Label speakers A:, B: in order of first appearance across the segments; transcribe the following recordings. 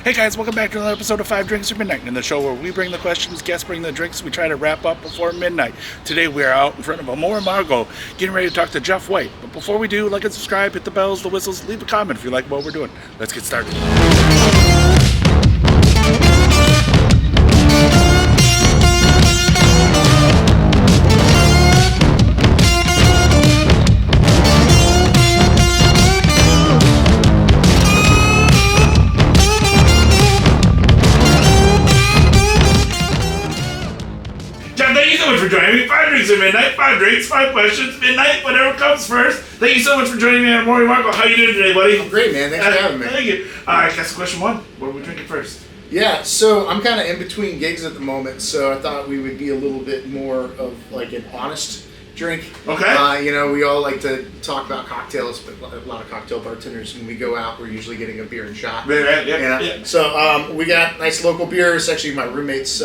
A: Hey guys, welcome back to another episode of 5 Drinks at Midnight, in the show where we bring the questions, guests bring the drinks, we try to wrap up before midnight. Today we are out in front of Amor y Amargo, getting ready to talk to Jeff White. But before we do, like and subscribe, hit the bells, the whistles, leave a comment if you like what we're doing. Let's get started. Thank you so much for joining me. 5 drinks at midnight, 5 drinks, 5 questions, midnight, whatever comes first. Thank you so much for joining me on Amor y Amargo. How you doing today, buddy?
B: I'm great, man. Thanks for having me.
A: Thank you. Alright, guess question 1. What are we drinking first?
B: Yeah, so I'm kind of in between gigs at the moment, so I thought we would be a little bit more of like an honest drink.
A: Okay.
B: We all like to talk about cocktails, but a lot of cocktail bartenders, when we go out, we're usually getting a beer and shot.
A: Yeah.
B: So we got nice local beer. It's actually my roommate's,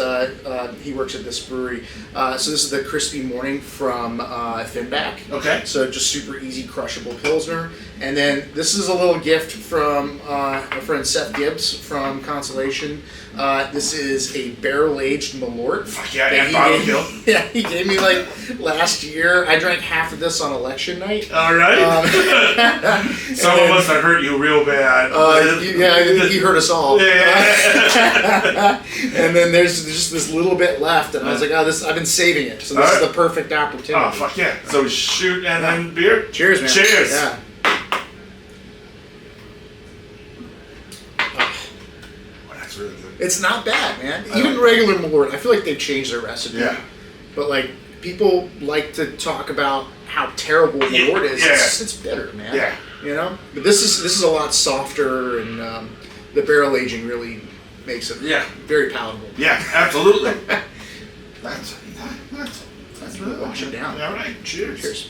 B: he works at this brewery. So this is the Crispy Morning from Finback.
A: Okay.
B: So just super easy, crushable Pilsner. And then this is a little gift from my friend Seth Gibbs from Constellation. This is a barrel-aged Malort.
A: Fuck yeah,
B: Yeah, he gave me like last year. I drank half of this on election night.
A: All right. Someone must have hurt you real bad.
B: Yeah, I think he hurt us all.
A: Yeah.
B: And then there's just this little bit left, and I was like, oh, I've been saving it, so this is the perfect opportunity.
A: Oh, fuck yeah. So shoot and then beer?
B: Cheers, man.
A: Cheers.
B: Yeah.
A: That's really good.
B: It's not bad, man. Even regular Malort, I feel like they've changed their recipe.
A: Yeah.
B: But like, people like to talk about how terrible Malort is.
A: Yeah.
B: It's bitter, man.
A: Yeah.
B: You know? But this is a lot softer, and the barrel aging really makes it very palatable.
A: Yeah, absolutely. That's really
B: Wash it down.
A: All right. Cheers.
B: Cheers.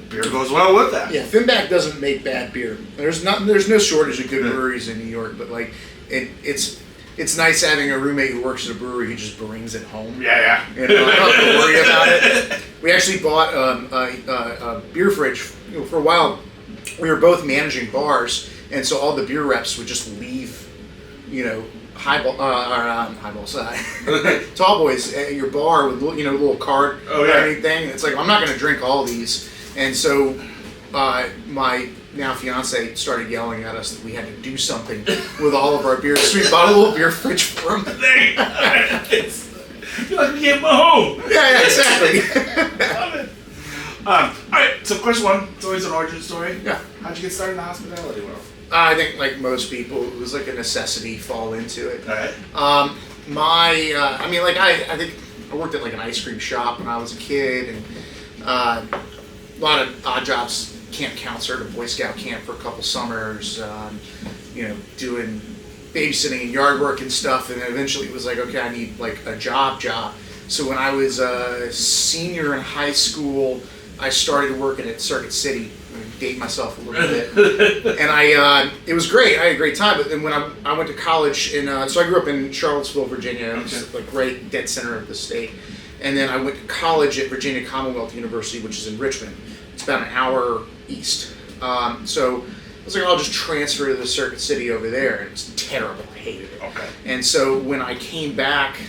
A: Beer goes well with that.
B: Yeah, Finback doesn't make bad beer. There's no shortage of good breweries in New York, but like it's nice having a roommate who works at a brewery who just brings it home.
A: Yeah.
B: You know, I don't have to worry about it. We actually bought a beer fridge. For a while, we were both managing bars, and so all the beer reps would just leave, tall boys at your bar with little cart or anything. It's like, I'm not going to drink all these. And so my now fiance started yelling at us that we had to do something with all of our beers. So we bought a little beer fridge for him.
A: You're like, we gave him a home.
B: Yeah, exactly.
A: Love it. All right, so question 1. It's always an origin story.
B: Yeah.
A: How'd you get started in the hospitality world?
B: I think like most people, it was like a necessity fall into it.
A: All right.
B: I think I worked at like an ice cream shop when I was a kid, and a lot of odd jobs. Camp counselor at a Boy Scout camp for a couple summers, doing babysitting and yard work and stuff, and then eventually it was like, okay, I need like a job. So when I was a senior in high school, I started working at Circuit City. I'm gonna date myself a little bit, and it was great. I had a great time. But then when I went to college, so I grew up in Charlottesville, Virginia, which is like right dead center of the state, and then I went to college at Virginia Commonwealth University, which is in Richmond. It's about an hour east. So I was like, I'll just transfer to the Circuit City over there, and it's terrible. I hated it.
A: Okay.
B: And so when I came back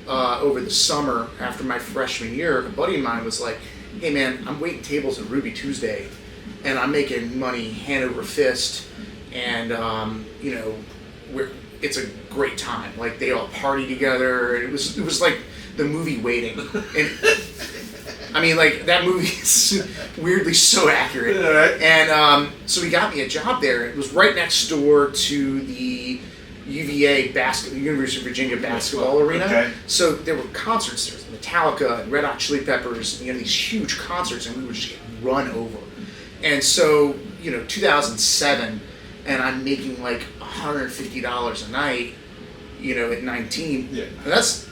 B: over the summer after my freshman year, a buddy of mine was like, hey man, I'm waiting tables at Ruby Tuesday, and I'm making money hand over fist, and it's a great time. Like, they all party together. It was like the movie Waiting, and I mean, like, that movie is weirdly so accurate.
A: Right.
B: And so he got me a job there. It was right next door to the UVA University of Virginia basketball arena.
A: Okay.
B: So there were concerts. There was Metallica and Red Hot Chili Peppers, and these huge concerts, and we would just get run over. And so, 2007, and I'm making like $150 a night, at 19.
A: Yeah.
B: And that's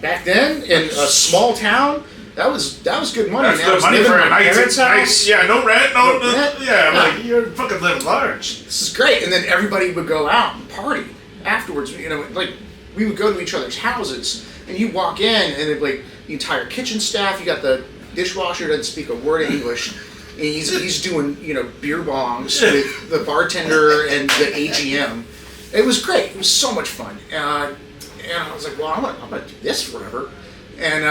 B: back then in a small town. That was good money.
A: That's good money for a nice, no rent, no rent. Like, you're fucking living large.
B: This is great. And then everybody would go out and party afterwards. Like, we would go to each other's houses, and you walk in, and like the entire kitchen staff, you got the dishwasher doesn't speak a word of English, and he's doing beer bongs with the bartender and the AGM. It was great. It was so much fun. And I was like, well, I'm gonna do this forever, and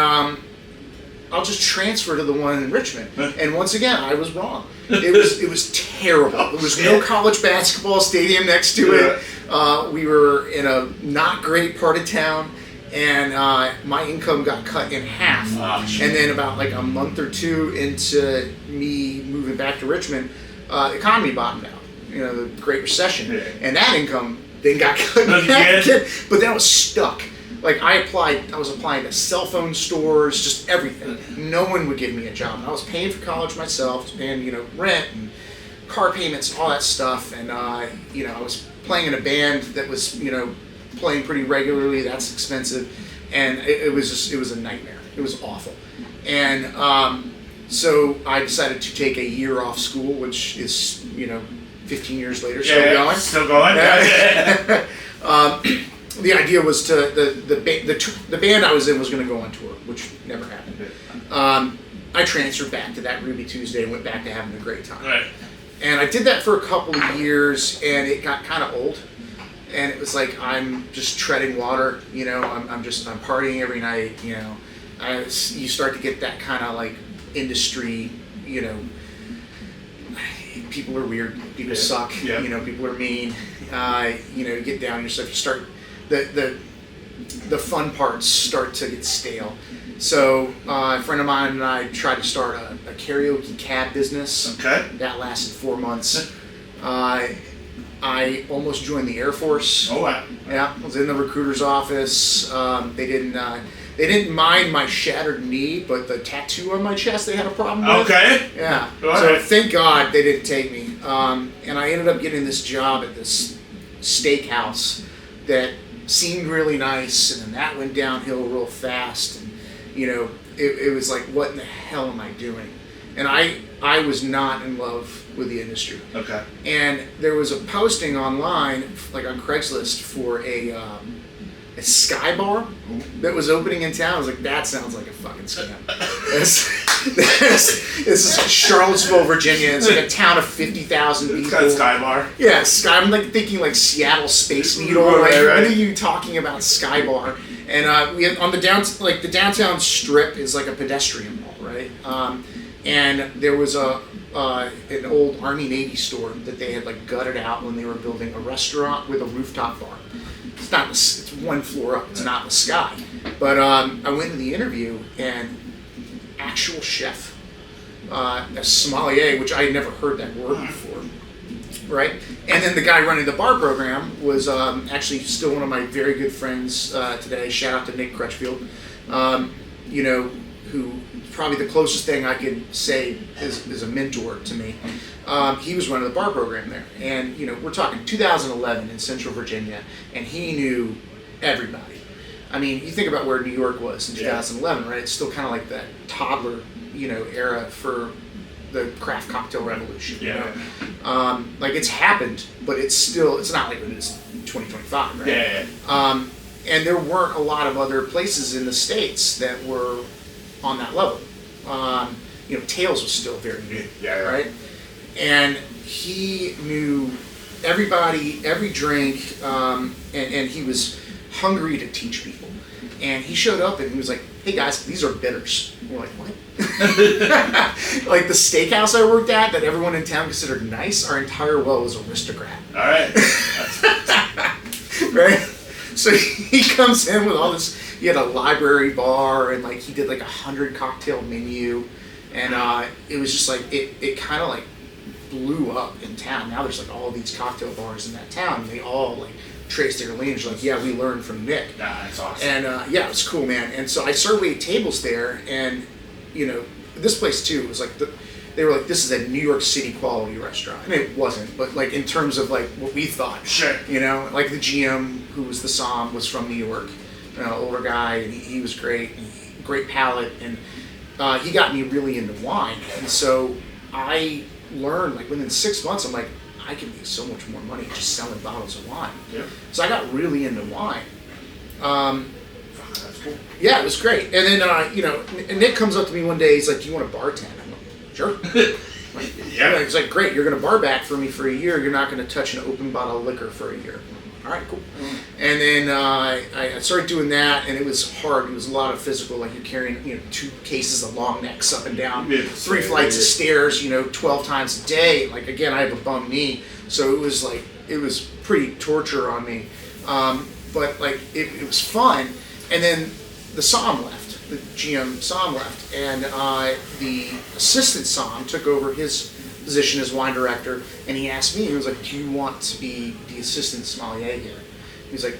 B: I'll just transfer to the one in Richmond. And once again, I was wrong. It was terrible. There was no college basketball stadium next to it. We were in a not great part of town, and my income got cut in half. And then about like a month or two into me moving back to Richmond, the economy bottomed out. The Great Recession, and that income then got cut in half again. But then I was stuck. Like I was applying to cell phone stores, just everything. No one would give me a job. And I was paying for college myself, I was paying, rent and car payments, all that stuff. And I was playing in a band that was, playing pretty regularly. That's expensive, and it was a nightmare. It was awful. And so I decided to take a year off school, which is 15 years later, still going. The idea was the band I was in was going to go on tour, which never happened. I transferred back to that Ruby Tuesday and went back to having a great time.
A: Right.
B: And I did that for a couple of years, and it got kind of old. And it was like I'm just treading water. I'm partying every night. You start to get that kind of like industry. People are weird. People suck. Yeah. People are mean. You get down yourself. You start. The fun parts start to get stale. So a friend of mine and I tried to start a karaoke cab business. Okay. That lasted 4 months. I almost joined the Air Force.
A: Oh wow.
B: Yeah, I was in the recruiter's office. They didn't mind my shattered knee, but the tattoo on my chest they had a problem with.
A: Okay.
B: Yeah. So thank God they didn't take me. And I ended up getting this job at this steakhouse that seemed really nice, and then that went downhill real fast. And it was like, what in the hell am I doing? And I was not in love with the industry. Okay. And there was a posting online, like on Craigslist, for a Sky Bar that was opening in town. I was like, that sounds like a fucking scam. This is Charlottesville, Virginia. It's like a town of 50,000 people.
A: It's got a Sky Bar.
B: Yeah, Sky. I'm like thinking like Seattle Space Needle. Right. When are you talking about Sky Bar? And we had on the downtown strip is like a pedestrian mall, right? And there was an old Army Navy store that they had like gutted out when they were building a restaurant with a rooftop bar. It's one floor up. It's not in the sky. But I went to the interview, and actual chef, a sommelier, which I had never heard that word before, right? And then the guy running the bar program was actually still one of my very good friends today. Shout out to Nick Crutchfield, who probably the closest thing I could say is a mentor to me. He was running the bar program there, and we're talking 2011 in Central Virginia, and he knew everybody. I mean, you think about where New York was in 2011, right? It's still kind of like that toddler, era for the craft cocktail revolution. Like it's happened, but it's not like it's 2025, right? Yeah. And there weren't a lot of other places in the States that were on that level. Tails was still very new, right? And he knew everybody, every drink, and he was hungry to teach people. And he showed up and he was like, "Hey guys, these are bitters." We're like, "What?" Like the steakhouse I worked at that everyone in town considered nice, our entire well was aristocrat. All right. Right? So he comes in with all this, he had a library bar, and like he did like 100 cocktail menu, and it was just like, it kind of like blew up in town. Now there's like all these cocktail bars in that town, and they all like trace their lineage. Like, yeah, we learned from Nick. Nah, that's awesome. And yeah, it was cool, man. And so I started waiting tables there, and this place too was like they were like, this is a New York City quality restaurant. I mean, it wasn't, but like in terms of like what we thought. Sure. Like the GM, who was the Somm, was from New York, older guy, and he was great, great palate, and he got me really into wine. And so I learned, like within 6 months, I'm like, I can make so much more money just selling bottles of wine. Yeah. So I got really into wine. That's cool. Yeah, it was great. And then, and Nick comes up to me one day, he's like, "Do you want to bartend?" I'm like, "Sure."
A: Yeah.
B: He's like, great, you're going to bar back for me for a year. You're not going to touch an open bottle of liquor for a year. All right, cool. And then I started doing that, and it was hard. It was a lot of physical, like you're carrying 2 cases of long necks up and down, 3 flights of stairs, 12 times a day. Like, again, I have a bum knee, so it was pretty torture on me. But like it was fun. And then the SOM left, the GM SOM left, and the assistant SOM took over his position as wine director, and he asked me, he was like, do you want to be the assistant sommelier here? He's like,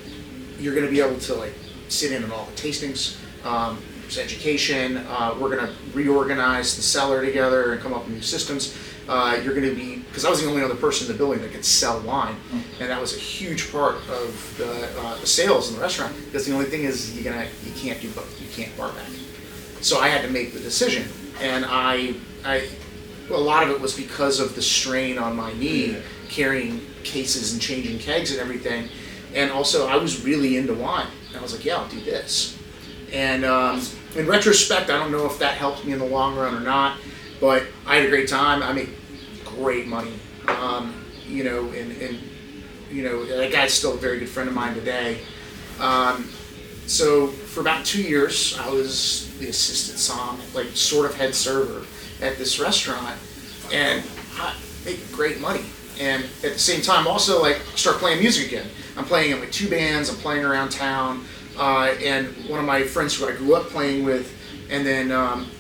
B: you're going to be able to like sit in on all the tastings, there's education, we're going to reorganize the cellar together and come up with new systems. You're going to be, because I was the only other person in the building that could sell wine, and that was a huge part of the sales in the restaurant, because the only thing is you can't do both, you can't bar back. So I had to make the decision, and a lot of it was because of the strain on my knee, carrying cases and changing kegs and everything. And also, I was really into wine. And I was like, yeah, I'll do this. And in retrospect, I don't know if that helped me in the long run or not, but I had a great time. I made great money. And that guy's still a very good friend of mine today. So for about 2 years, I was the assistant som, like sort of head server at this restaurant, and I make great money. And at the same time, also like start playing music again. I'm playing in like 2 bands. I'm playing around town, and one of my friends who I grew up playing with, and then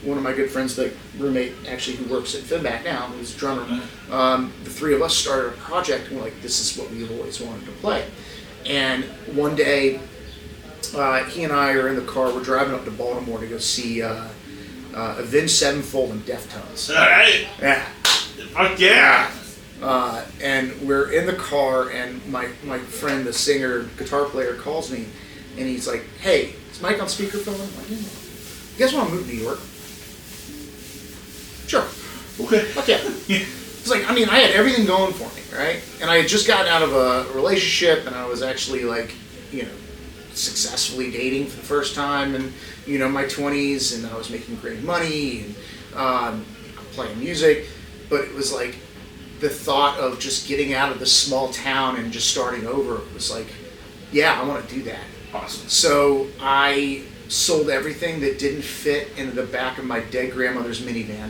B: one of my good friends, the roommate actually who works at Finback now, who's a drummer. The 3 of us started a project, and we're like, this is what we've always wanted to play. And one day, he and I are in the car. We're driving up to Baltimore to go see Avenged Sevenfold and Deftones.
A: All right.
B: Yeah.
A: Fuck yeah.
B: And we're in the car, and my friend, the singer, guitar player, calls me, and he's like, hey, is Mike on speakerphone? I'm like, yeah. You guys want to move to New York? Sure.
A: Okay.
B: Fuck yeah. It's like, I had everything going for me, right? And I had just gotten out of a relationship, and I was actually like, successfully dating for the first time in, my 20s, and I was making great money, and playing music. But it was like, the thought of just getting out of this small town and just starting over was like, yeah, I want to do that.
A: Awesome.
B: So I sold everything that didn't fit into the back of my dead grandmother's minivan,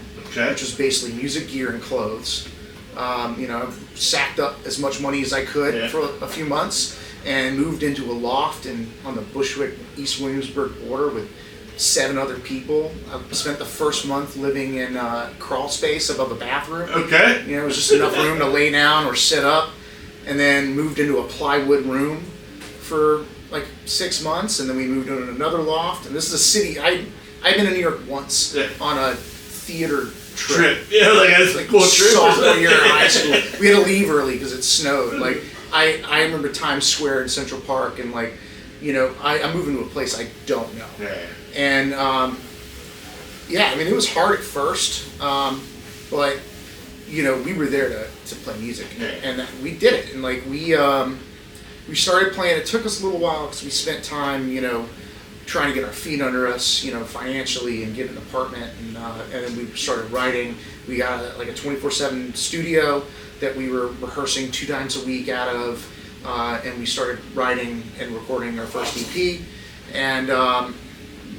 B: which was basically music gear and clothes. I've sacked up as much money as I could for a few months and moved into a loft on the Bushwick, East Williamsburg border with 7 other people. I spent the first month living in crawl space above a bathroom.
A: Okay.
B: It was just enough room to lay down or sit up, and then moved into a plywood room for like 6 months, and then we moved into another loft. And this is a city, I've been in New York once on a theater trip.
A: Yeah, like cool trip.
B: Sophomore year in high school. We had to leave early because it snowed. Like, I remember Times Square in Central Park, and like, I'm moving to a place I don't know.
A: Yeah.
B: And it was hard at first, but we were there to play music, and we did it. And like we started playing. It took us a little while because we spent time, trying to get our feet under us, financially, and get an apartment. And then we started writing. We got a 24/7 studio that we were rehearsing 2 times a week out of, and we started writing and recording our first EP. And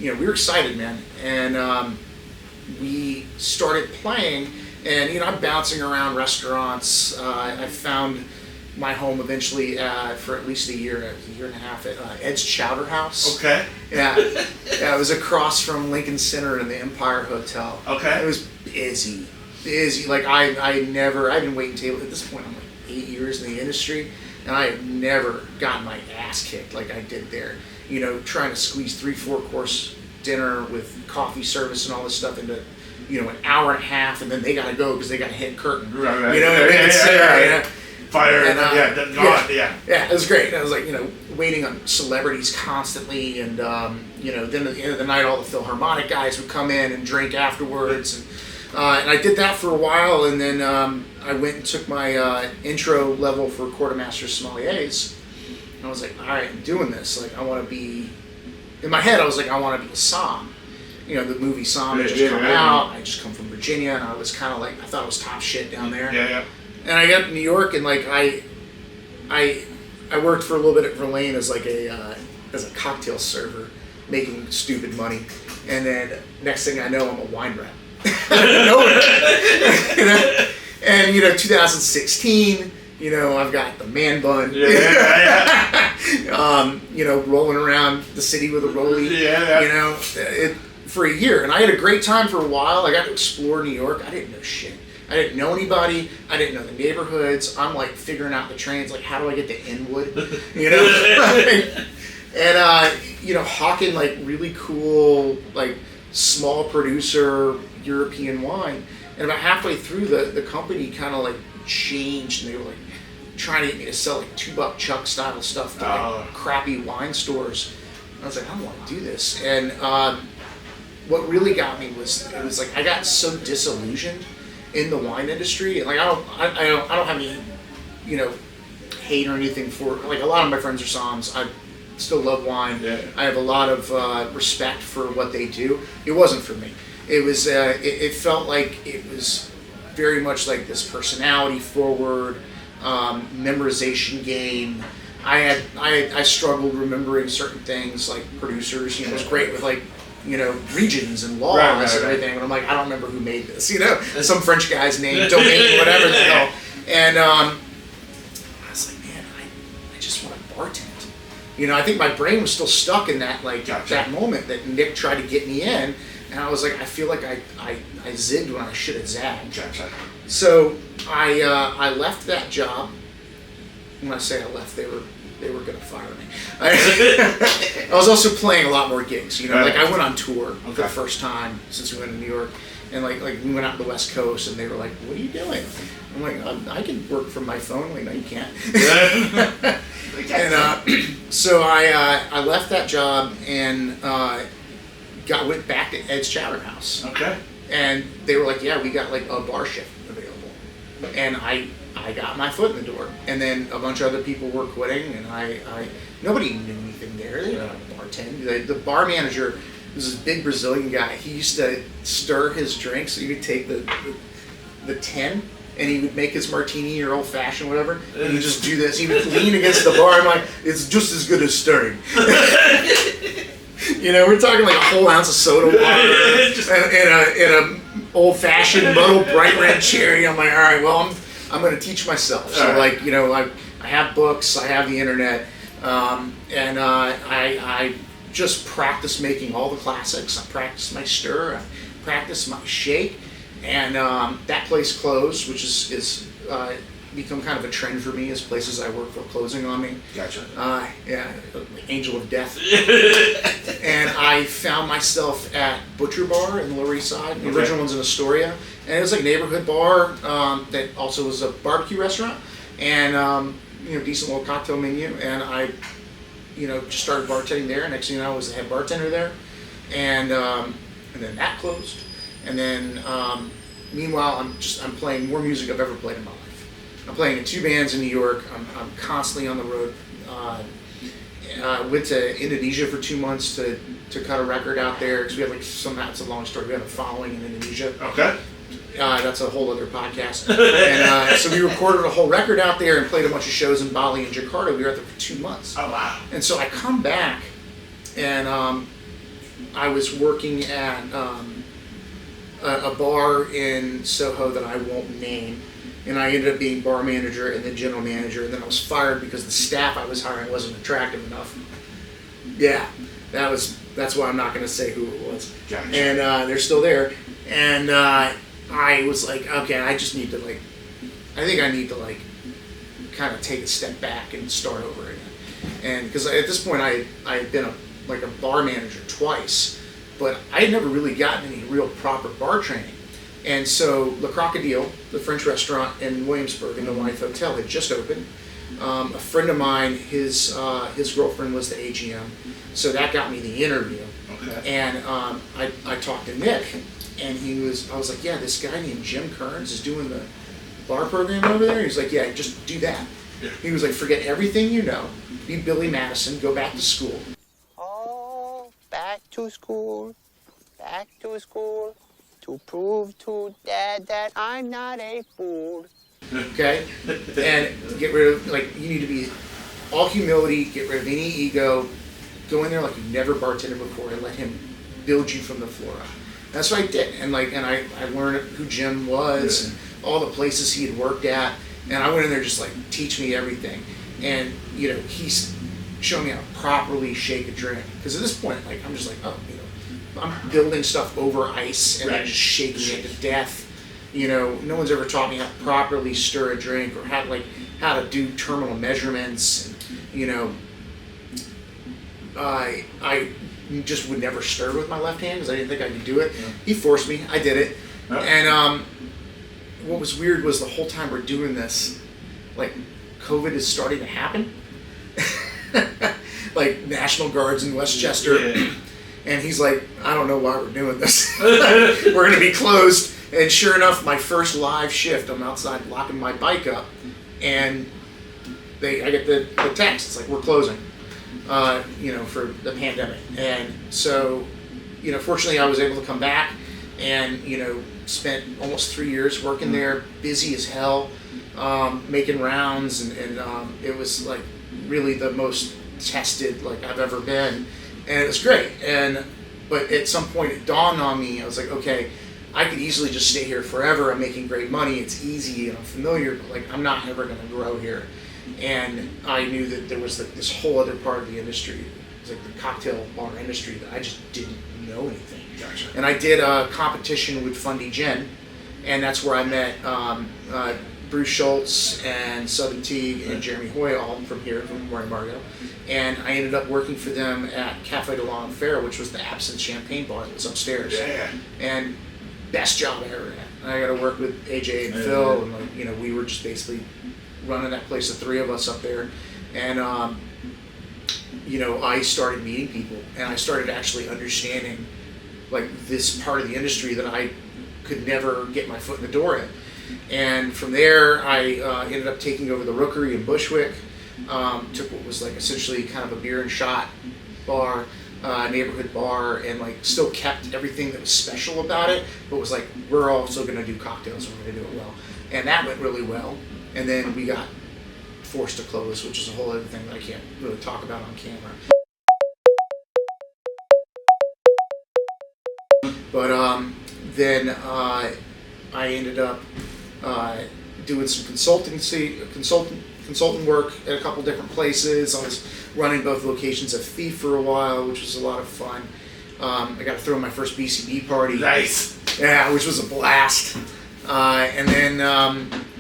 B: we were excited, man. And we started playing, and I'm bouncing around restaurants. I found my home eventually for at least a year and a half at Ed's Chowder House.
A: Okay.
B: Yeah. It was across from Lincoln Center in the Empire Hotel.
A: Okay.
B: It was busy. Like I've been waiting tables at this point. I'm like 8 years in the industry, and I have never gotten my ass kicked like I did there. Trying to squeeze 3-4 course dinner with coffee service and all this stuff into, an hour and a half, and then they gotta go because they gotta hit curtain.
A: Right. Fire.
B: And,
A: gone.
B: Yeah, it was great. I was like, waiting on celebrities constantly, and then at the end of the night, all the Philharmonic guys would come in and drink afterwards, and I did that for a while, and then I went and took my intro level for quartermaster sommeliers. I was like, all right, I'm doing this. Like, I want to be, in my head, I was like, I want to be a som. the movie Psalm had just come out. I just come from Virginia, and I was kind of like, I thought it was top shit down there.
A: Yeah.
B: And I got to New York, and like I worked for a little bit at Verlaine as like as a cocktail server, making stupid money. And then next thing I know, I'm a wine rep. Nowhere. And 2016. I've got the man bun. Rolling around the city with a rollie. For a year, and I had a great time for a while. I got to explore New York. I didn't know shit. I didn't know anybody. I didn't know the neighborhoods. I'm like figuring out the trains. Like, how do I get to Inwood? And hawking like really cool, like small producer European wine. And about halfway through, the company kind of like changed, and they were like trying to get me to sell like $2 Chuck style stuff to like crappy wine stores. And I was like, I don't want to do this. And what really got me was it was like I got so disillusioned in the wine industry, and like I don't have any hate or anything for, like, a lot of my friends are somms. I still love wine. I have a lot of respect for what they do. It wasn't for me. It was it felt like it was very much like this personality forward memorization game. I struggled remembering certain things, like producers. It was great with like regions and laws and everything. But I'm like, I don't remember who made this. Some French guy's name, domain, whatever the hell. And I was like, man, I just want to bartend. I think my brain was still stuck in that that moment that Nick tried to get me in, and I was like, I feel like I zigged when I should have zagged. So I left that job. When I say I left, they were going to fire me. I was also playing a lot more gigs. Like I went on tour for the first time since we went to New York, and like we went out to the West Coast, and they were like, "What are you doing?" I'm like, "I can work from my phone." I'm like, "No, you can't." And so I left that job and went back to Ed's Chowder House. Okay. And they were like, "Yeah, we got like a bar shift available," and I got my foot in the door, and then a bunch of other people were quitting, and nobody knew anything there. They didn't know how to bartend. The bar manager was this big Brazilian guy. He used to stir his drinks. So he would take the tin, and he would make his martini or old fashioned, whatever, and he'd just do this. He would lean against the bar. I'm like, it's just as good as stirring. We're talking like a whole ounce of soda water and a old fashioned muddled bright red cherry. I'm like, all right, well, I'm going to teach myself. So I have books, I have the internet, and I just practice making all the classics. I practice my stir, I practice my shake, and that place closed, which is become kind of a trend for me as places I work for closing on me. Gotcha. Angel of Death. And I found myself at Butcher Bar in the Lower East Side. The original one's in Astoria. And it was like a neighborhood bar that also was a barbecue restaurant. And, decent little cocktail menu. And I, just started bartending there. Next thing you know, I was the head bartender there. And then that closed. And then, meanwhile, I'm playing more music I've ever played in my life. I'm playing in 2 bands in New York. I'm constantly on the road. Went to Indonesia for 2 months to cut a record out there, because we had it's a long story. We had a following in Indonesia. Okay. That's a whole other podcast. And so we recorded a whole record out there and played a bunch of shows in Bali and Jakarta. We were out there for 2 months. Oh, wow. And so I come back, and I was working at a bar in Soho that I won't name. And I ended up being bar manager and then general manager, and then I was fired because the staff I was hiring wasn't attractive enough. Yeah, that's why I'm not going to say who it was. Gotcha. And they're still there. And I was like, okay, I just need to I think I need to kind of take a step back and start over again. And because at this point I had been a bar manager twice, but I had never really gotten any real proper bar training. And so Le Crocodile, the French restaurant in Williamsburg in the Wythe Hotel, had just opened. A friend of mine, his girlfriend was the AGM, so that got me the interview. Okay. And I talked to Nick, and I was like, yeah, this guy named Jim Kearns is doing the bar program over there. He's like, yeah, just do that. Yeah. He was like, forget everything you know, be Billy Madison, go back to school.
C: Oh, back to school. back to school to prove to Dad that I'm not a fool.
B: Okay? And get rid of, like, you need to be all humility, get rid of any ego, go in there like you've never bartended before and let him build you from the floor up. That's what I did. And I learned who Jim was and all the places he had worked at. And I went in there just like, teach me everything. And, you know, he's showing me how to properly shake a drink. Because at this point, like, I'm just like, oh, you know, I'm building stuff over ice and then just shaking it to death. You know, no one's ever taught me how to properly stir a drink or how to do terminal measurements. And, you know, I just would never stir with my left hand because I didn't think I could do it. Yeah. He forced me. I did it. Oh. And what was weird was the whole time we're doing this, like, COVID is starting to happen. Like, National Guards in Westchester. Yeah. And he's like, I don't know why we're doing this. We're going to be closed. And sure enough, my first live shift, I'm outside locking my bike up. And I get the text. It's like, we're closing. You know, for the pandemic. And so, you know, fortunately I was able to come back and, you know, spent almost 3 years working there, busy as hell, making rounds, and it was like really the most tested like I've ever been, and it was great. But at some point it dawned on me, I was like, okay, I could easily just stay here forever. I'm making great money, it's easy and I'm familiar, but like I'm not ever going to grow here. And I knew that there was like this whole other part of the industry, it was like the cocktail bar industry, that I just didn't know anything. Gotcha. And I did a competition with Fundy Gin, and that's where I met Bruce Schultz and Southern Teague and Jeremy Hoy, all from here, from Amor y Amargo. And I ended up working for them at Café de L'Enfer, which was the absinthe champagne bar that was upstairs. Yeah. And best job I ever had. I got to work with AJ and Phil, and like, you know, we were just basically running that place, the three of us up there. And you know, I started meeting people, and I started actually understanding like this part of the industry that I could never get my foot in the door in. And from there, I ended up taking over the Rookery in Bushwick. Took what was like essentially kind of a beer and shot bar, neighborhood bar, and like still kept everything that was special about it, but was like, we're also going to do cocktails, we're going to do it well. And that went really well. And then we got forced to close, which is a whole other thing that I can't really talk about on camera. But then I ended up doing some consultant work at a couple different places. I was running both locations of Thief for a while, which was a lot of fun. I got to throw my first BCB party. Nice. Yeah, which was a blast. And then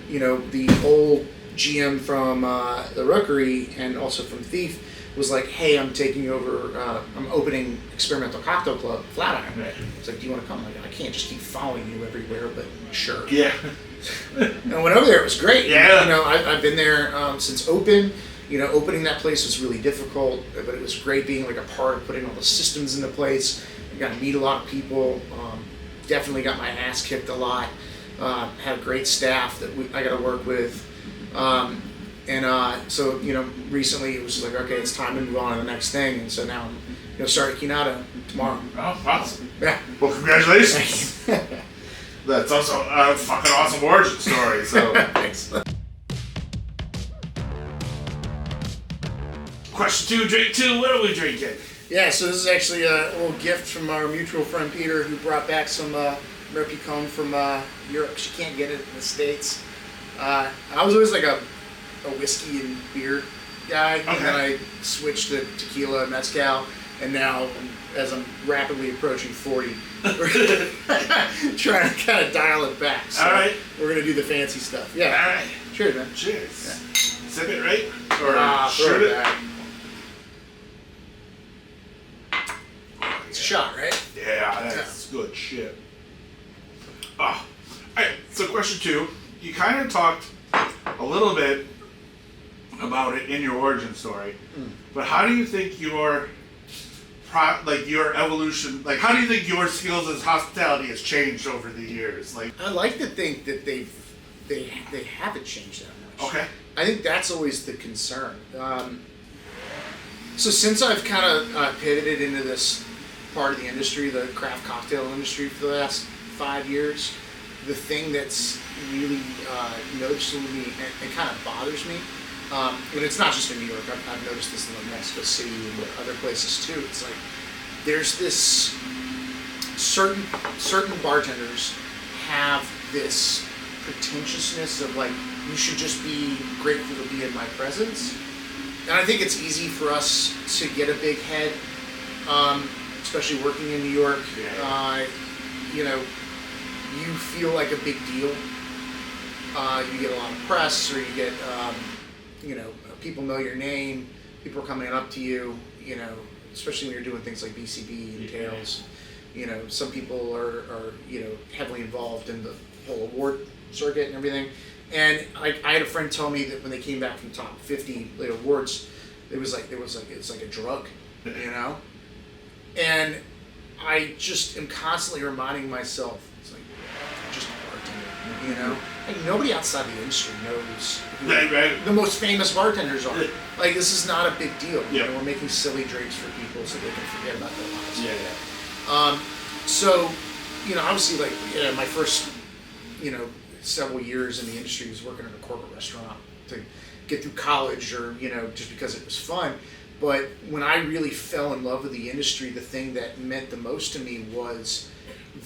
B: you know, the old GM from the Rookery and also from Thief was like, hey, I'm taking over, I'm opening Experimental Cocktail Club, Flatiron. Right. It's like, do you want to come? Like, I can't just keep following you everywhere, but sure. Yeah. And I went over there, it was great. Yeah. You know, I've been there since open. You know, opening that place was really difficult, but it was great being like a part of putting all the systems into place. I got to meet a lot of people. Definitely got my ass kicked a lot. Had a great staff that I got to work with. So, you know, recently it was like, okay, it's time to move on to the next thing. And so now I'm going to start at Chinato tomorrow. Oh, awesome. Yeah. Well, congratulations. That's also a fucking awesome origin story. So, thanks. Question 2, drink 2. What are we drinking? Yeah, so this is actually a little gift from our mutual friend Peter, who brought back some Merpicon from Europe. She can't get it in the States. I was always like a whiskey and beer guy, okay. And then I switched to tequila and mezcal, and now, as I'm rapidly approaching 40, we're trying to kind of dial it back. So all right. We're going to do the fancy stuff. Yeah. All right. Cheers, man. Cheers. Yeah. Sip it, right? Or shoot it? Back. It's a shot, right? Yeah, that's good shit. All right, so question 2. You kind of talked a little bit about it in your origin story, but how do you think your evolution, like how do you think your skills as hospitality has changed over the years? Like, I like to think that they haven't changed that much. Okay. I think that's always the concern. So since I've kind of pivoted into this part of the industry, the craft cocktail industry, for the last 5 years, the thing that's really noticeable to me and kind of bothers me, and it's not just in New York, I've noticed this in like Mexico City and other places too, it's like there's this certain bartenders have this pretentiousness of like, you should just be grateful to be in my presence. And I think it's easy for us to get a big head, especially working in New York. You know, you feel like a big deal. You get a lot of press, or you get, you know, people know your name, people are coming up to you, you know, especially when you're doing things like BCB and Tails. You know, some people are you know, heavily involved in the whole award circuit and everything. And I had a friend tell me that when they came back from top 50 awards, it's like a drug, you know. And I just am constantly reminding myself, it's like, just a bartender, you know. Like nobody outside the industry knows who the most famous bartenders are. Like this is not a big deal. You know, we're making silly drinks for people so they can forget about their lives. So, you know, obviously, like, you know, my first, you know, several years in the industry was working in a corporate restaurant to get through college, or, you know, just because it was fun. But when I really fell in love with the industry, the thing that meant the most to me was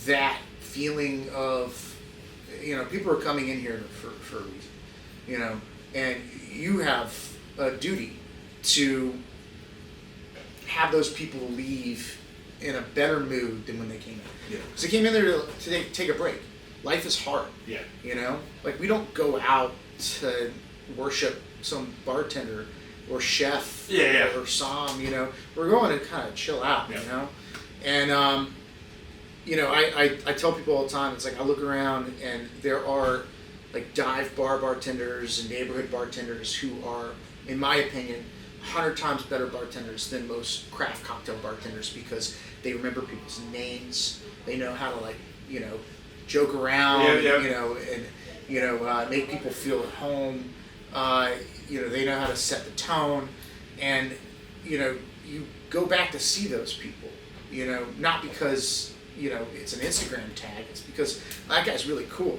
B: that feeling of, you know, people are coming in here for a reason, you know, and you have a duty to have those people leave in a better mood than when they came in. Because they came in there to take a break. Life is hard. You know? Like, we don't go out to worship some bartender or chef or som, you know? We're going to kind of chill out, you know? And, you know, I tell people all the time, it's like I look around and there are, like, dive bar bartenders and neighborhood bartenders who are, in my opinion, 100 times better bartenders than most craft cocktail bartenders, because they remember people's names. They know how to, like, you know, joke around, you know, and, you know, make people feel at home. You know, they know how to set the tone. And, you know, you go back to see those people, you know, not because, you know, it's an Instagram tag. It's because that guy's really cool.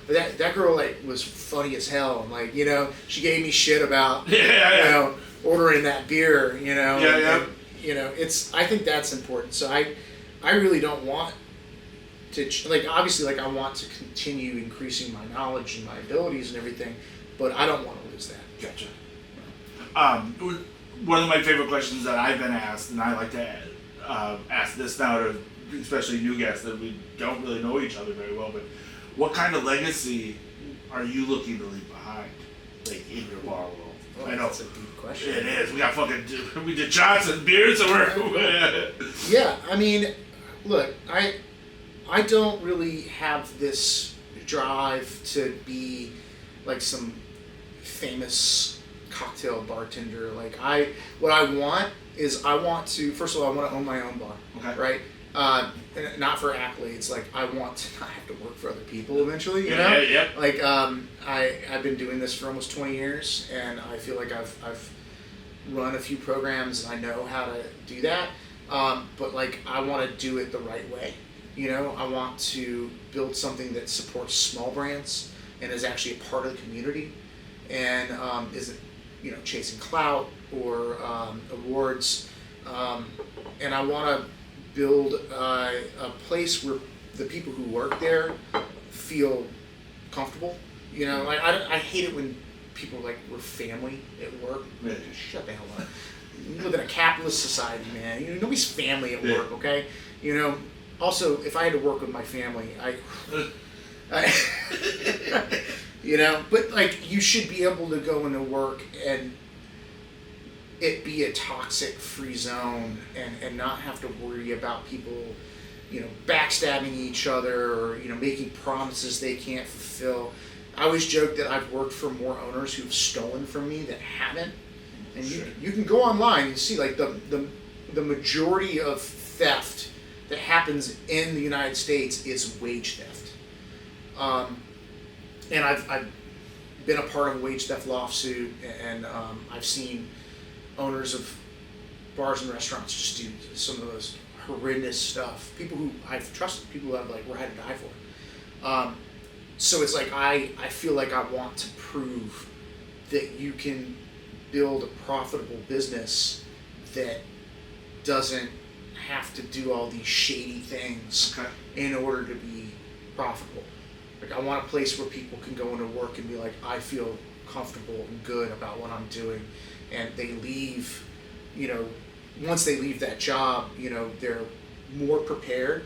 B: But that girl, like, was funny as hell. And, like, you know, she gave me shit about, you know, ordering that beer, you know. And, you know, I think that's important. So I really don't want to, like, obviously, like, I want to continue increasing my knowledge and my abilities and everything, but I don't want to lose that.
A: Gotcha. One of my favorite questions that I've been asked, and I like to ask this now to especially new guests that we don't really know each other very well, but what kind of legacy are you looking to leave behind, like, in your bar world?
B: Oh,
A: I know
B: that's a deep question.
A: It is. We did shots and beers, so we're
B: yeah. I mean, look, I don't really have this drive to be like some famous cocktail bartender. Like, what I want is, I want to, first of all, I want to own my own bar, right? Not for accolades. Like, I want to not have to work for other people eventually, you know? Like, I've been doing this for almost 20 years, and I feel like I've run a few programs, and I know how to do that. But, like, I want to do it the right way. You know, I want to build something that supports small brands and is actually a part of the community, and isn't, you know, chasing clout or awards. And I want to build a place where the people who work there feel comfortable. You know, like, I hate it when people, like, we're family at work. Shut the hell up. You live in a capitalist society, man. You know, nobody's family at work, okay? You know. Also, if I had to work with my family, I you know, but, like, you should be able to go into work and it be a toxic-free zone, and not have to worry about people, you know, backstabbing each other, or, you know, making promises they can't fulfill. I always joke that I've worked for more owners who've stolen from me than haven't. And you can go online and see, like, the majority of theft that happens in the United States is wage theft. And I've been a part of a wage theft lawsuit, and I've seen owners of bars and restaurants just do some of the most horrendous stuff. People who I've trusted, people who I've like ride or die for. So it's like I feel like I want to prove that you can build a profitable business that doesn't have to do all these shady things in order to be profitable. Like I want a place where people can go into work and be like, I feel comfortable and good about what I'm doing, and they leave, once they leave that job, they're more prepared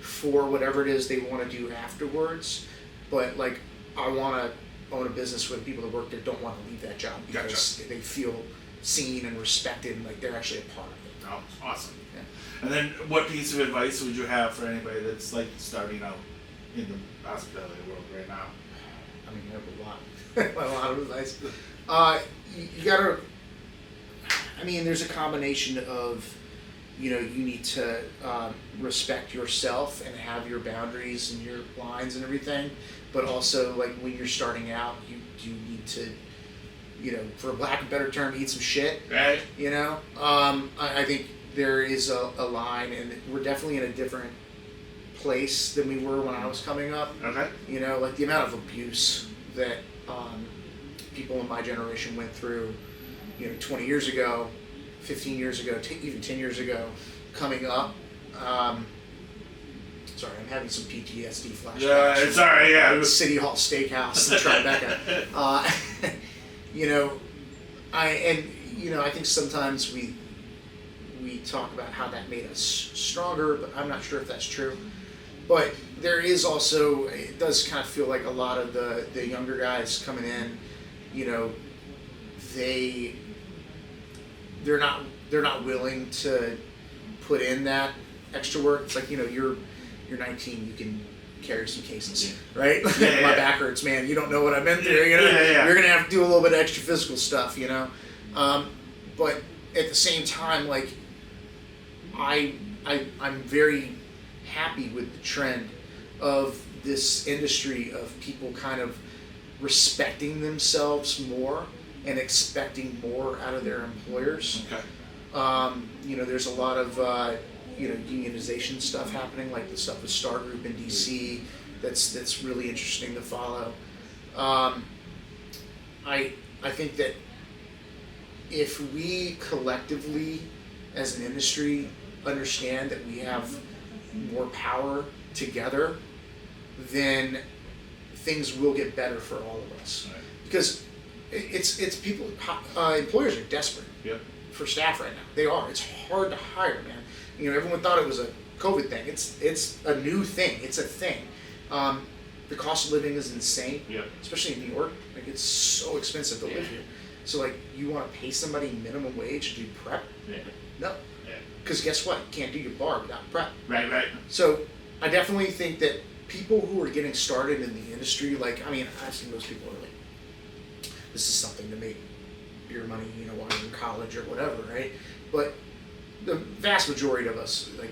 B: for whatever it is they want to do afterwards. But like, I want to own a business where people that work there don't want to leave that job because they feel seen and respected and like they're actually a part of it.
A: Oh, awesome.
B: Yeah.
A: And then what piece of advice would you have for anybody that's like starting out in the hospitality world right now?
B: I mean, I have a lot of advice. You gotta, there's a combination of, you need to respect yourself and have your boundaries and your lines and everything, but also like when you're starting out, you need to, for lack of a better term, eat some shit.
A: Right.
B: I think there is a line, and we're definitely in a different place than we were when I was coming up.
A: Okay.
B: Like the amount of abuse that people in my generation went through, 20 years ago, 15 years ago, even 10 years ago, coming up. Sorry, I'm having some PTSD flashbacks.
A: Yeah, it's alright. Yeah.
B: The City Hall Steakhouse in Tribeca. I think sometimes we talk about how that made us stronger, but I'm not sure if that's true. But there is also, it does kind of feel like a lot of the younger guys coming in, they're not willing to put in that extra work. It's like, you're 19, you can carry some cases, right?
A: Yeah,
B: My back hurts, man. You don't know what I've been through.
A: Yeah.
B: You're gonna have to do a little bit of extra physical stuff, But at the same time, like I'm very happy with the trend of this industry of people kind of respecting themselves more and expecting more out of their employers.
A: Okay.
B: There's a lot of unionization stuff happening, like the stuff with Star Group in DC. That's really interesting to follow. I think that if we collectively, as an industry, understand that we have more power together, then things will get better for all of us.
A: Right.
B: Because it's people, employers are desperate for staff right now. They are. It's hard to hire, man. Everyone thought it was a COVID thing. It's a new thing. It's a thing. The cost of living is insane, especially in New York. Like, it's so expensive to live here. So like, you want to pay somebody minimum wage to do prep? No. Because guess what? You can't do your bar without prep.
A: Right.
B: So I definitely think that people who are getting started in the industry, I've seen most people are like, this is something to make beer money, while you're in college or whatever, right? But the vast majority of us, like,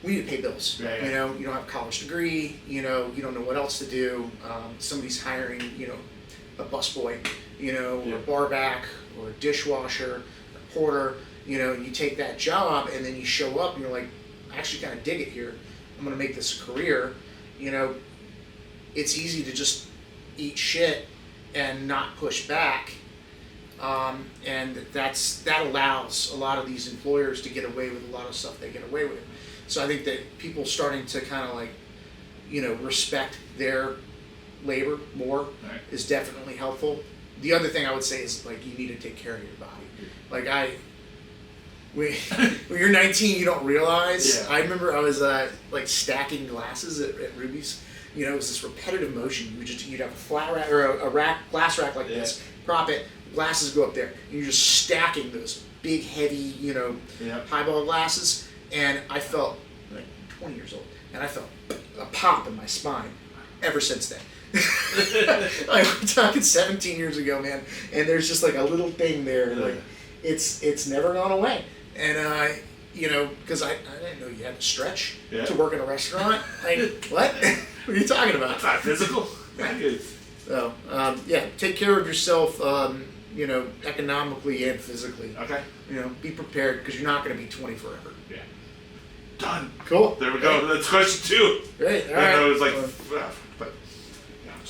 B: we need to pay bills.
A: Right.
B: You don't have a college degree, you don't know what else to do. Somebody's hiring, a busboy, or a bar back, or a dishwasher, a porter. You take that job and then you show up and you're like, I actually kind of dig it here. I'm going to make this a career. It's easy to just eat shit and not push back. And that allows a lot of these employers to get away with a lot of stuff they get away with. So I think that people starting to kind of like, respect their labor more is definitely helpful. The other thing I would say is like, you need to take care of your body. Like when you're 19, you don't realize. I remember I was like stacking glasses at Ruby's. It was this repetitive motion. You'd have a flat rack or a glass rack like this, prop it, glasses go up there, and you're just stacking those big, heavy, highball glasses. And I felt like 20 years old, and I felt a pop in my spine ever since then. I'm talking 17 years ago, man, and there's just like a little thing there, like it's never gone away. And because I didn't know you had to stretch to work in a restaurant. Like, what? What are you talking about?
A: That's not physical.
B: So, take care of yourself, economically and physically.
A: Okay.
B: Be prepared, because you're not going to be 20 forever.
A: Done.
B: Cool.
A: There we go. That's question 2.
B: Great. All
A: I
B: right.
A: know it was like, but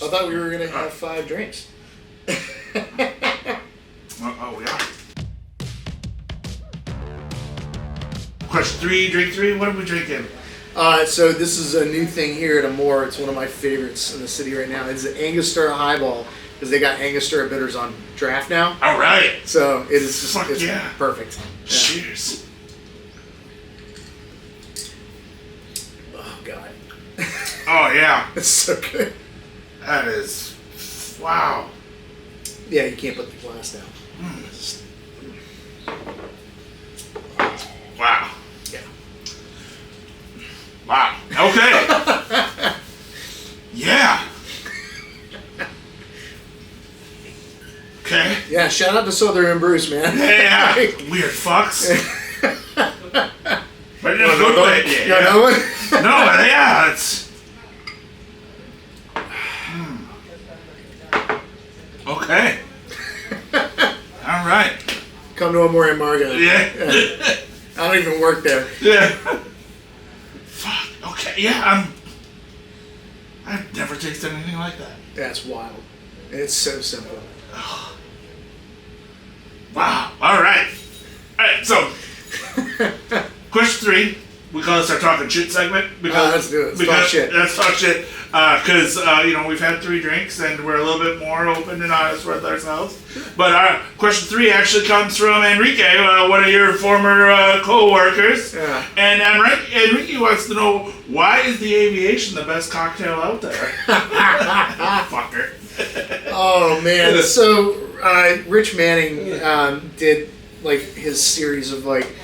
B: I thought we were gonna have 5 drinks.
A: oh, we are. Question 3, drink 3. What are we drinking?
B: So this is a new thing here at Amor. It's one of my favorites in the city right now. It's an Angostura highball because they got Angostura bitters on draft now.
A: All right.
B: So it is just it's
A: yeah.
B: perfect. Yeah.
A: Cheers.
B: Oh God.
A: Oh yeah.
B: It's so good.
A: That is. Wow.
B: Yeah, you can't put the glass down.
A: Wow.
B: Yeah.
A: Wow. Okay. Yeah. Okay.
B: Yeah, shout out to Southern Bruce, man.
A: Yeah. Weird fucks. But in a good way.
B: You got another one?
A: No, yeah, it's. Okay. All right.
B: Come to Amor y Amargo.
A: Yeah.
B: I don't even work there.
A: Yeah. Fuck. Okay. Yeah. I've never tasted anything like that.
B: That's wild. It's so simple.
A: Wow. All right. All right. So, question 3. We call this our talking shit segment.
B: Let's do it. Let's talk shit.
A: Let's talk shit. Because we've had 3 drinks and we're a little bit more open and honest with ourselves. But our question 3 actually comes from Enrique, one of your former co-workers.
B: Yeah.
A: And Enrique wants to know, why is the Aviation the best cocktail out there? Fucker.
B: Oh man! So Rich Manning did like his series of like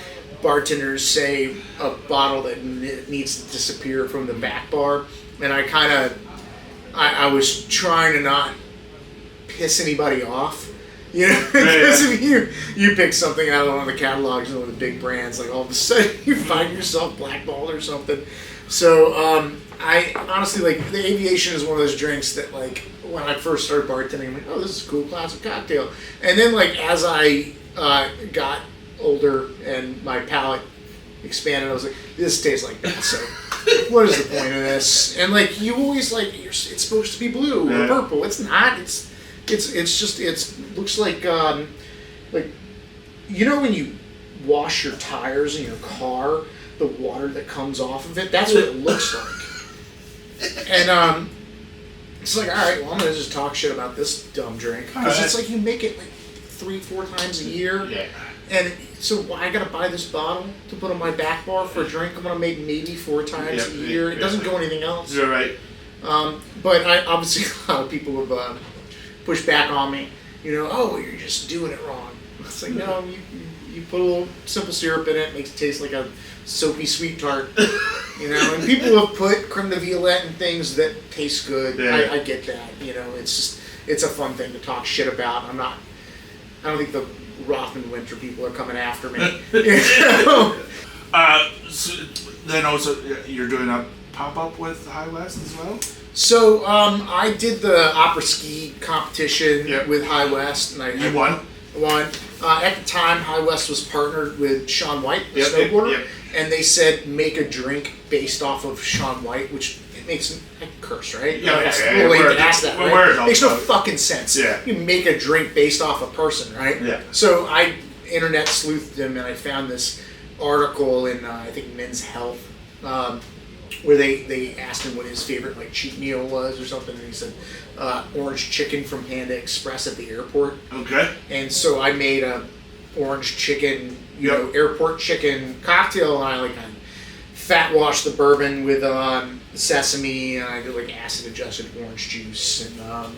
B: bartenders say a bottle that needs to disappear from the back bar, and I was trying to not piss anybody off, you know, because if you pick something out of one of the catalogs and one of the big brands, like all of a sudden you find yourself blackballed or something. So I honestly, like, the Aviation is one of those drinks that, like, when I first started bartending, I'm like, oh, this is a cool classic cocktail. And then, like, as I got older and my palate expanded, I was like, this tastes like that, so what is the point of this? And, like, you always, like, it's supposed to be blue or purple. It's not. It's just, it looks like, you know when you wash your tires in your car, the water that comes off of it, that's what it looks like. And it's like, all right, well, I'm gonna just talk shit about this dumb drink, because it's like you make it like 3-4 times a year.
A: Yeah.
B: And so I gotta buy this bottle to put on my back bar for a drink I'm gonna make maybe 4 times a year. It doesn't go anything else.
A: You're right.
B: But I obviously, a lot of people have pushed back on me. You know, oh, you're just doing it wrong. It's like, no, you put a little simple syrup in it, makes it taste like a soapy sweet tart. You know, and people have put creme de violette and things that taste good.
A: Yeah.
B: I get that. You know, it's a fun thing to talk shit about. I don't think the Rothman Winter people are coming after me. You know?
A: So then also, you're doing a pop-up with High West as well?
B: So I did the opera ski competition with High West, and
A: You won?
B: Won. At the time, High West was partnered with Shaun White, the snowboarder, and they said make a drink based off of Shaun White, which it makes I curse, right?
A: Yeah,
B: it's a little late to ask that, right? Makes no fucking sense.
A: Yeah.
B: You make a drink based off a person, right?
A: Yeah.
B: So I internet sleuthed him, and I found this article in I think Men's Health. Where they asked him what his favorite like cheat meal was or something, and he said orange chicken from Panda Express at the airport.
A: Okay.
B: And so I made a orange chicken, airport chicken cocktail, and I fat washed the bourbon with sesame, and I did like acid adjusted orange juice, and I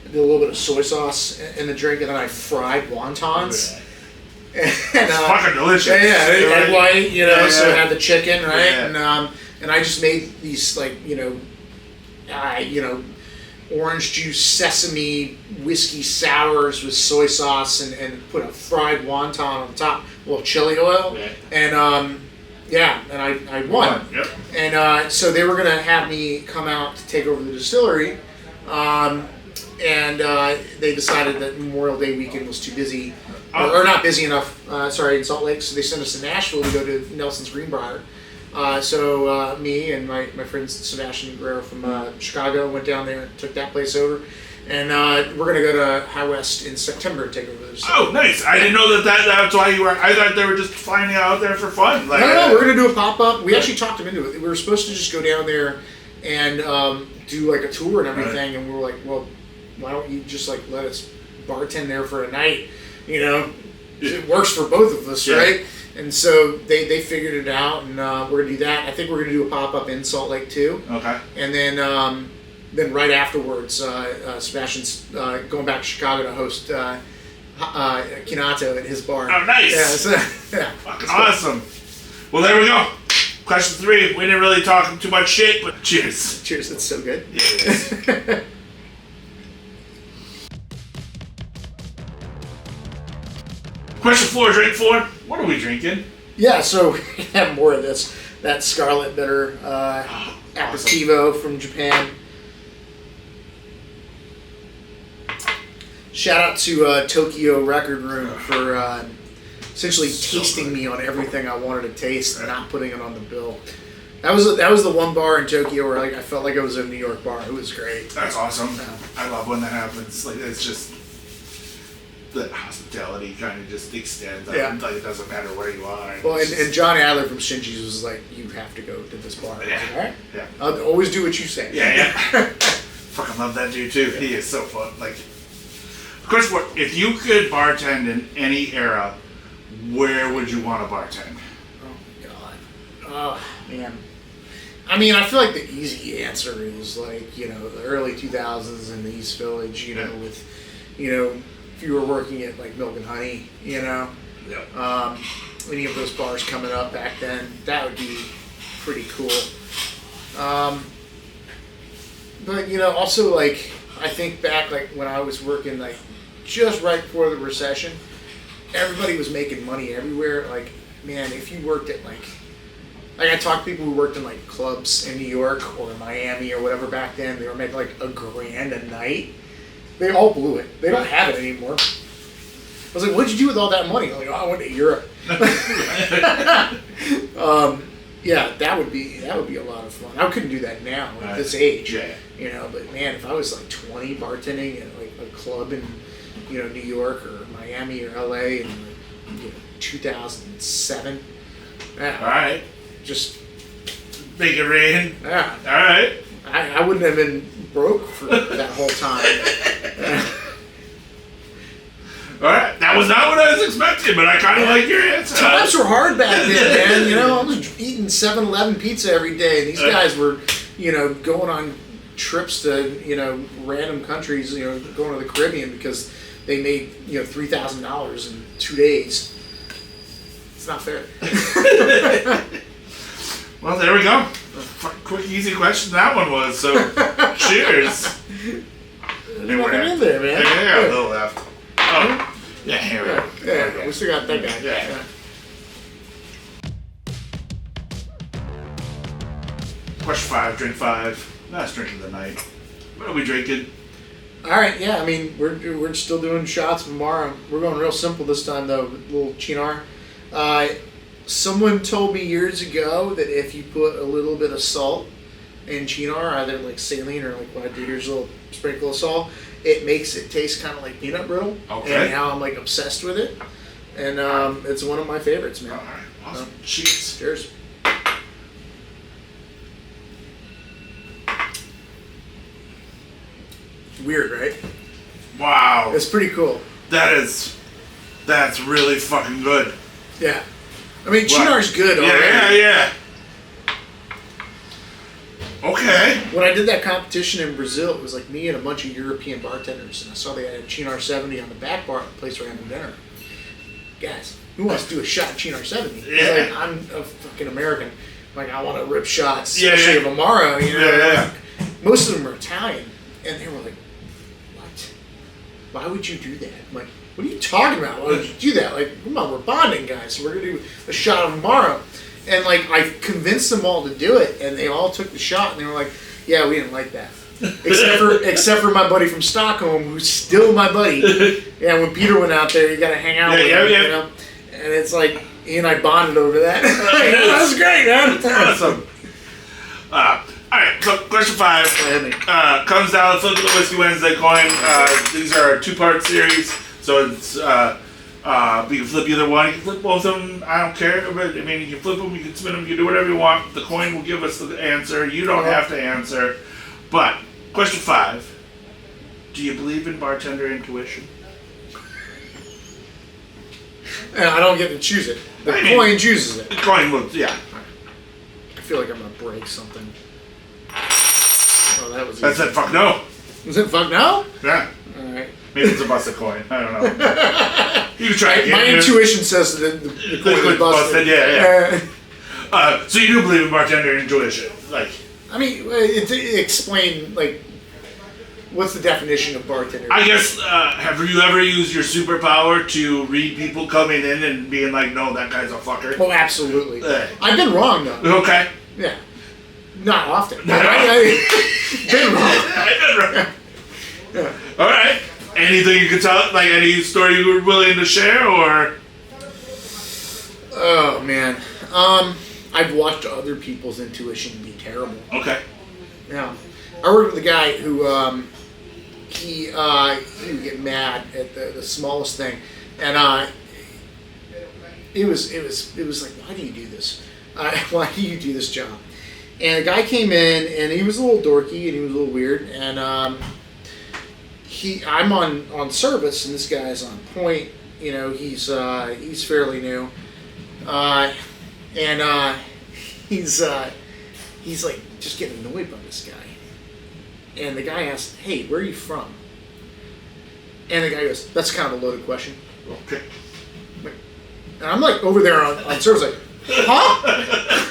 B: did a little bit of soy sauce in the drink, and then I fried wontons.
A: Okay.
B: It's
A: fucking delicious.
B: Yeah, egg white, so it had the chicken, right?
A: Yeah.
B: And I just made these orange juice, sesame, whiskey sours with soy sauce, and put a fried wonton on the top, a little chili oil, and I won.
A: Yep.
B: And so they were gonna have me come out to take over the distillery, and they decided that Memorial Day weekend was too busy, or not busy enough. In Salt Lake, so they sent us to Nashville to go to Nelson's Greenbrier. So me and my friend Sebastian Guerrero from Chicago went down there and took that place over. And we're going to go to High West in September and take over those.
A: Oh, nice. I didn't know that's why you were... I thought they were just flying out there for fun. Like,
B: No, we're going to do a pop-up. We actually talked them into it. We were supposed to just go down there and do like a tour and everything. Right. And we were like, well, why don't you just like let us bartend there for a night? You know, it works for both of us, right? And so they figured it out, and we're going to do that. I think we're going to do a pop-up in Salt Lake, too. Okay. And then right afterwards, Sebastian's going back to Chicago to host Chinato at his bar.
A: Oh, nice.
B: Yeah, so, yeah.
A: Fucking awesome. Well, there we go. Question 3. We didn't really talk too much shit, but cheers.
B: Cheers. It's so good.
A: Yeah, it is. Question 4, drink 4. What are we drinking?
B: Yeah, so we have more of this. That Scarlet Bitter Aperitivo from Japan. Shout out to Tokyo Record Room for essentially tasting me on everything I wanted to taste and not putting it on the bill. That was the one bar in Tokyo where I felt like it was a New York bar. It was great.
A: That's awesome. I love when that happens. Like, it's just the hospitality kind of just extends.
B: Yeah.
A: Like, it doesn't matter where you are.
B: Well, and John Adler from Shinji's was like, you have to go to this bar.
A: Yeah.
B: I was like, all right.
A: Yeah.
B: I'll always do what you say.
A: Yeah. Fucking love that dude too. Yeah. He is so fun. Like, of course, if you could bartend in any era, where would you want to bartend?
B: Oh God. Oh man. I mean, I feel like the easy answer is like, you know, the early 2000s in the East Village, you know, with, you know, if you were working at like Milk and Honey, you know, any of those bars coming up back then, that would be pretty cool. But, you know, also like, I think back like when I was working like just right before the recession, everybody was making money everywhere. Like, man, if you worked at like I talked to people who worked in like clubs in New York or Miami or whatever back then, they were making like $1,000 a night. They all blew it. They don't have it anymore. I was like, what'd you do with all that money? I'm like, oh, I went to Europe. Yeah, that would be a lot of fun. I couldn't do that now at this age. Yeah. You know, but man, if I was like 20 bartending at like a club in, you know, New York or Miami or LA in 2007. Yeah.
A: All right.
B: Just
A: make it rain.
B: Yeah.
A: All right.
B: I wouldn't have been broke for that whole time.
A: All right. That was not what I was expecting, but I kind of like your answer.
B: Times were hard back then, man. You know, I was eating 7-Eleven pizza every day, and these guys were, you know, going on trips to, you know, random countries, you know, going to the Caribbean because they made, you know, $3,000 in 2 days. It's not fair.
A: Well, there we go. Quick, easy question that one was. So, cheers.
B: Nothing in there, man.
A: Yeah, a little left. Oh, yeah, here we go.
B: Yeah, we still got that guy. Yeah.
A: Question 5, drink 5. Last drink of the night. What are we drinking?
B: All right, yeah. I mean, we're still doing shots of Amaro. We're going real simple this time, though. A little Chinar. Someone told me years ago that if you put a little bit of salt in Chinar, either like saline or like what I do here's a little sprinkle of salt, it makes it taste kind of like peanut brittle. Okay. And now I'm like obsessed with it, and it's one of my favorites, man.
A: All right, awesome. Cheers.
B: Cheers. Weird, right?
A: Wow.
B: It's pretty cool.
A: That's really fucking good.
B: Yeah. I mean, Chinar's good already.
A: Yeah. Okay.
B: When I did that competition in Brazil, it was like me and a bunch of European bartenders, and I saw they had Chinar 70 on the back bar at the place where I had dinner. Guys, who wants to do a shot of Chinar 70?
A: Yeah.
B: Like, I'm a fucking American. Like, I want to rip shots, especially of Amaro, you know?
A: Yeah.
B: Most of them are Italian, and they were like, what? Why would you do that? I'm like, what are you talking about? Why would you do that? Like, come on, we're bonding, guys. So we're going to do a shot of Amaro. And, like, I convinced them all to do it, and they all took the shot, and they were like, yeah, we didn't like that. Except for my buddy from Stockholm, who's still my buddy. Yeah, when Peter went out there, you got to hang out with him, you know? And it's like, He and I bonded over that. That was great, man.
A: Awesome. Alright, so question 5 comes down to flip the Whiskey Wednesday coin. These are a 2-part series, so it's you can flip either one, you can flip both of them, I don't care. But, I mean, you can flip them, you can spin them, you can do whatever you want. The coin will give us the answer. You don't have to answer. But, question 5, do you believe in bartender intuition?
B: And I don't get to choose it. The coin chooses it.
A: The coin will, yeah.
B: I feel like I'm going to break something. Oh, that was easy.
A: That said fuck no.
B: Was it fuck no?
A: Yeah.
B: Alright.
A: Maybe it's a busted coin. I don't know. You can try it.
B: My intuition says that the coin is busted.
A: Yeah. So you do believe in bartender intuition? Like,
B: I mean, explain, like, what's the definition of bartender?
A: I guess, have you ever used your superpower to read people coming in and being like, no, that guy's a fucker?
B: Oh, absolutely. I've been wrong, though.
A: Okay.
B: Yeah. Not often. I've been wrong.
A: I've been wrong. Yeah. All right. Anything you could tell, like any story you were willing to share, or?
B: Oh, man. I've watched other people's intuition be terrible.
A: Okay.
B: Yeah. I worked with a guy who, he would get mad at the smallest thing, and it was like, why do you do this? Why do you do this job? And a guy came in, and he was a little dorky, and he was a little weird, and I'm on service, and this guy's on point. You know, he's fairly new, and he's like just getting annoyed by this guy. And the guy asked, "Hey, where are you from?" And the guy goes, "That's kind of a loaded question."
A: Okay.
B: And I'm like over there on service, like, huh?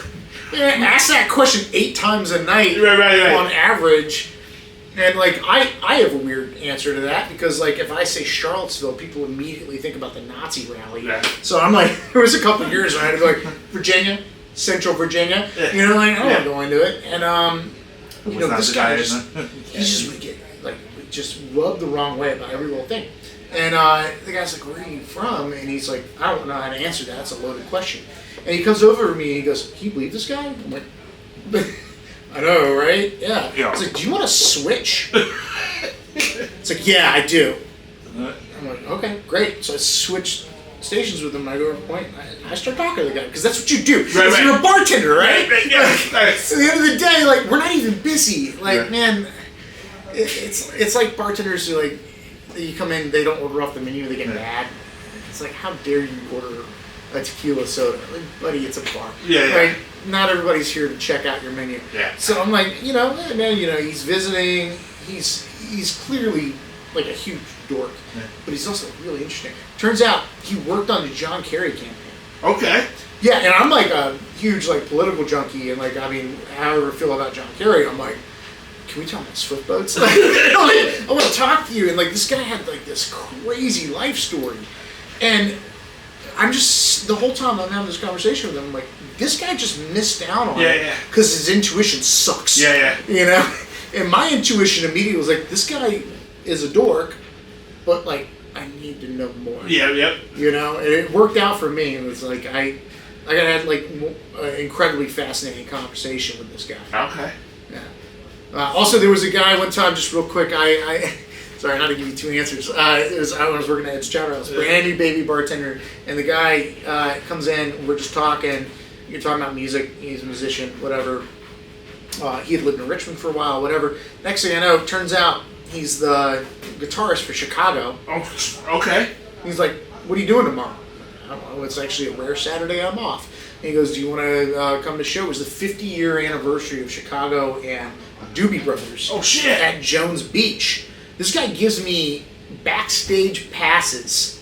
B: Man, ask that question 8 times a night
A: right.
B: on average. And like I have a weird answer to that, because like if I say Charlottesville, people immediately think about the Nazi rally.
A: Yeah.
B: So I'm like, there was a couple of years where I had to be like, Virginia, Central Virginia. You know, like I don't want to go into it. And you know, this guy he just would get like just rubbed the wrong way about every little thing. And the guy's like, "Where are you from?" And he's like, "I don't know how to answer that. It's a loaded question." And he comes over to me and he goes, "Can you believe this guy?" I'm like, I know, right? Yeah. He's like, "Do you want to switch?" It's like, "Yeah, I do." I'm like, "Okay, great." So I switched stations with him. I go to a point, I start talking to the guy, because that's what you do. Right. You're a bartender, right?
A: Yeah.
B: At the end of the day, like, we're not even busy. Like, man, it's like bartenders who, like, you come in, they don't order off the menu, they get mad. It's like, how dare you order a tequila soda? Like, buddy, it's a bar.
A: Yeah.
B: Like, not everybody's here to check out your menu.
A: Yeah.
B: So I'm like, you know, man, you know, he's visiting. He's clearly like a huge dork, but he's also really interesting. Turns out he worked on the John Kerry campaign.
A: Okay.
B: Yeah, and I'm like a huge like political junkie, and like, I mean, however I feel about John Kerry, I'm like, can we talk about swift boats? Like, I want to talk to you. And like, this guy had like this crazy life story, and I'm just, the whole time I'm having this conversation with him, I'm like, this guy just missed out on it because his intuition sucks.
A: Yeah.
B: You know, and my intuition immediately was like, this guy is a dork, but like, I need to know more.
A: Yeah.
B: You know, and it worked out for me. It was like I had like an incredibly fascinating conversation with this guy.
A: Okay.
B: Yeah. Also, there was a guy one time, just real quick. Sorry, not to give you 2 answers. I was working at Ed's Chowder House, brand new baby bartender, and the guy comes in. We're just talking. You're talking about music. He's a musician, whatever. He had lived in Richmond for a while, whatever. Next thing I know, it turns out he's the guitarist for Chicago.
A: Oh, okay.
B: He's like, "What are you doing tomorrow?" I don't know. It's actually a rare Saturday. I'm off. And he goes, "Do you want to come to the show?" It was the 50-year anniversary of Chicago and Doobie Brothers.
A: Oh shit!
B: At Jones Beach. This guy gives me backstage passes.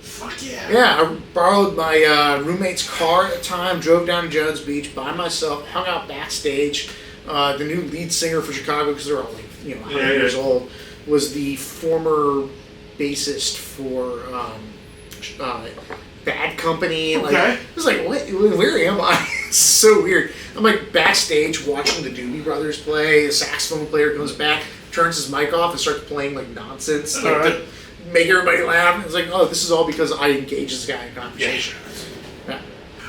A: Fuck yeah.
B: Yeah, I borrowed my roommate's car at the time, drove down to Jones Beach by myself, hung out backstage. The new lead singer for Chicago, because they're all like, 100 years old, was the former bassist for Bad Company.
A: Okay.
B: Like, it was like, what? Where am I? It's so weird. I'm like backstage watching the Doobie Brothers play. The saxophone player comes back, turns his mic off, and starts playing like nonsense, to make everybody laugh. It's like, oh, this is all because I engaged this guy in conversation.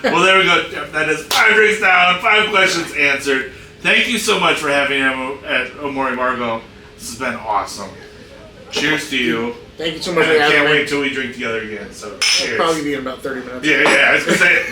A: Well, there we go, Jeff. That is 5 drinks down, 5 questions answered. Thank you so much for having him at Amor y Amargo. This has been awesome. Cheers to you.
B: Thank you so much
A: And
B: for
A: I
B: having
A: can't
B: me.
A: wait till we drink together again. So cheers.
B: It'll probably be in about 30 minutes.
A: Yeah, I was gonna say.